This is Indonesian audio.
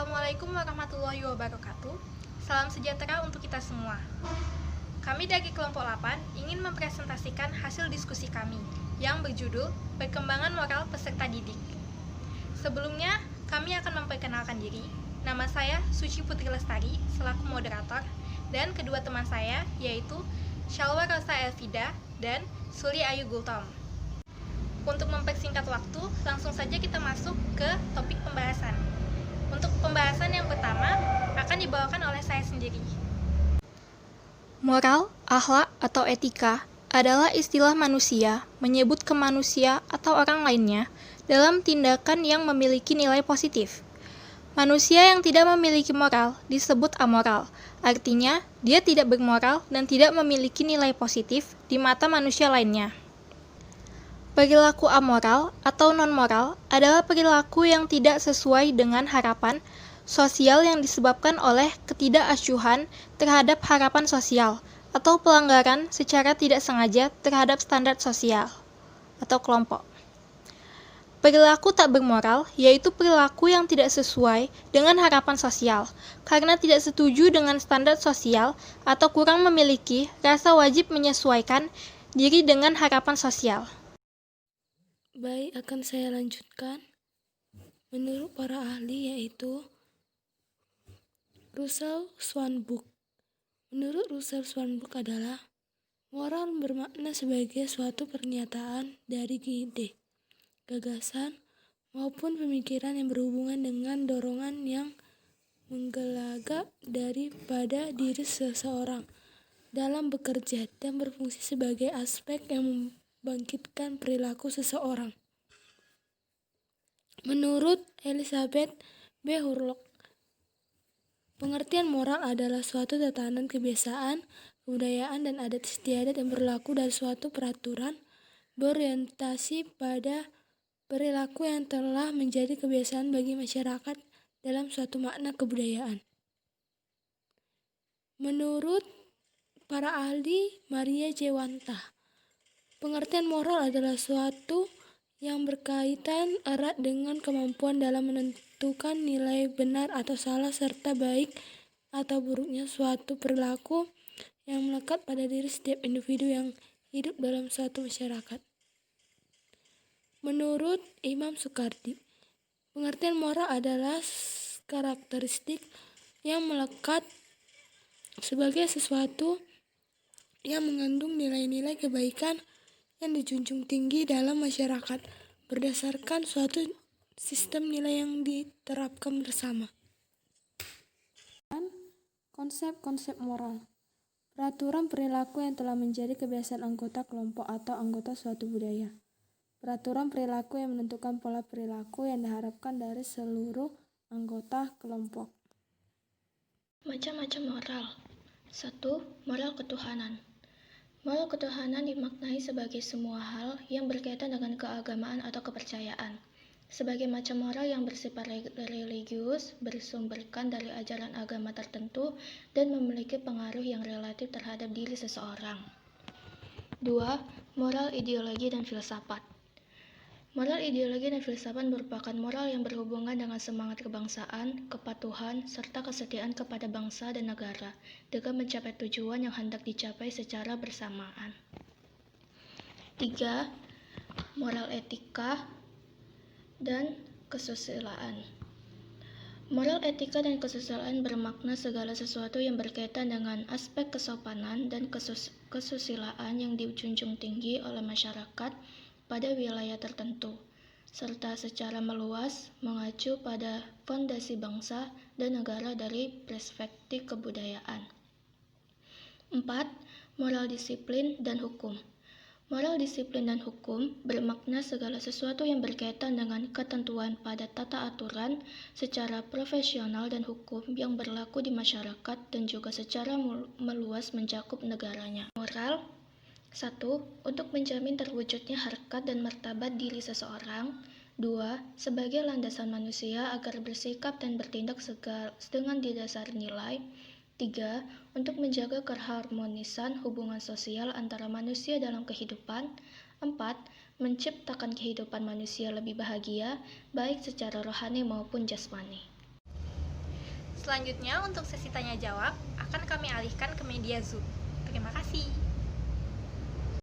Assalamualaikum warahmatullahi wabarakatuh. Salam sejahtera untuk kita semua. Kami dari kelompok 8 ingin mempresentasikan hasil diskusi kami yang berjudul Perkembangan Moral Peserta Didik. Sebelumnya, kami akan memperkenalkan diri. Nama saya Suci Putri Lestari selaku moderator dan kedua teman saya yaitu Shalwa Rosa Elvida dan Suli Ayu Gultom. Untuk mempersingkat waktu, langsung saja kita masuk ke topik pembahasan. Untuk pembahasan yang pertama akan dibawakan oleh saya sendiri. Moral, akhlak, atau etika adalah istilah manusia menyebut ke manusia atau orang lainnya dalam tindakan yang memiliki nilai positif. Manusia yang tidak memiliki moral disebut amoral, artinya dia tidak bermoral dan tidak memiliki nilai positif di mata manusia lainnya. Perilaku amoral atau non-moral adalah perilaku yang tidak sesuai dengan harapan sosial yang disebabkan oleh ketidakasyuhan terhadap harapan sosial atau pelanggaran secara tidak sengaja terhadap standar sosial atau kelompok. Perilaku tak bermoral yaitu perilaku yang tidak sesuai dengan harapan sosial karena tidak setuju dengan standar sosial atau kurang memiliki rasa wajib menyesuaikan diri dengan harapan sosial. Baik, akan saya lanjutkan. Menurut para ahli yaitu Russell Swanbrook. Menurut Russell Swanbrook adalah moral bermakna sebagai suatu pernyataan dari ide, gagasan, maupun pemikiran yang berhubungan dengan dorongan yang menggelagak daripada diri seseorang dalam bekerja dan berfungsi sebagai aspek yang membangkitkan perilaku seseorang. Menurut Elizabeth B. Hurlock, pengertian moral adalah suatu tatanan kebiasaan, kebudayaan, dan adat istiadat yang berlaku dari suatu peraturan berorientasi pada perilaku yang telah menjadi kebiasaan bagi masyarakat dalam suatu makna kebudayaan. Menurut para ahli Maria J. Wanta, pengertian moral adalah suatu yang berkaitan erat dengan kemampuan dalam menentukan nilai benar atau salah serta baik atau buruknya suatu perilaku yang melekat pada diri setiap individu yang hidup dalam suatu masyarakat. Menurut Imam Sukardi, pengertian moral adalah karakteristik yang melekat sebagai sesuatu yang mengandung nilai-nilai kebaikan yang dijunjung tinggi dalam masyarakat berdasarkan suatu sistem nilai yang diterapkan bersama. Konsep-konsep moral, peraturan perilaku yang telah menjadi kebiasaan anggota kelompok atau anggota suatu budaya. Peraturan perilaku yang menentukan pola perilaku yang diharapkan dari seluruh anggota kelompok. Macam-macam moral. 1. Moral ketuhanan. Moral ketuhanan dimaknai sebagai semua hal yang berkaitan dengan keagamaan atau kepercayaan. Sebagai macam moral yang bersifat religius, bersumberkan dari ajaran agama tertentu, dan memiliki pengaruh yang relatif terhadap diri seseorang. 2. Moral ideologi dan filsafat. Moral ideologi dan filsafat merupakan moral yang berhubungan dengan semangat kebangsaan, kepatuhan, serta kesetiaan kepada bangsa dan negara, dengan mencapai tujuan yang hendak dicapai secara bersamaan. 3. Moral etika dan kesusilaan. Moral etika dan kesusilaan bermakna segala sesuatu yang berkaitan dengan aspek kesopanan dan kesusilaan yang dijunjung tinggi oleh masyarakat pada wilayah tertentu, serta secara meluas mengacu pada fondasi bangsa dan negara dari perspektif kebudayaan. 4. Moral disiplin dan hukum. Moral disiplin dan hukum bermakna segala sesuatu yang berkaitan dengan ketentuan pada tata aturan secara profesional dan hukum yang berlaku di masyarakat dan juga secara meluas mencakup negaranya. Moral 1. Untuk menjamin terwujudnya harkat dan martabat diri seseorang. 2. Sebagai landasan manusia agar bersikap dan bertindak dengan didasari nilai. 3. Untuk menjaga keharmonisan hubungan sosial antara manusia dalam kehidupan. 4. Menciptakan kehidupan manusia lebih bahagia, baik secara rohani maupun jasmani. Selanjutnya, untuk sesi tanya-jawab akan kami alihkan ke media Zoom. Terima kasih.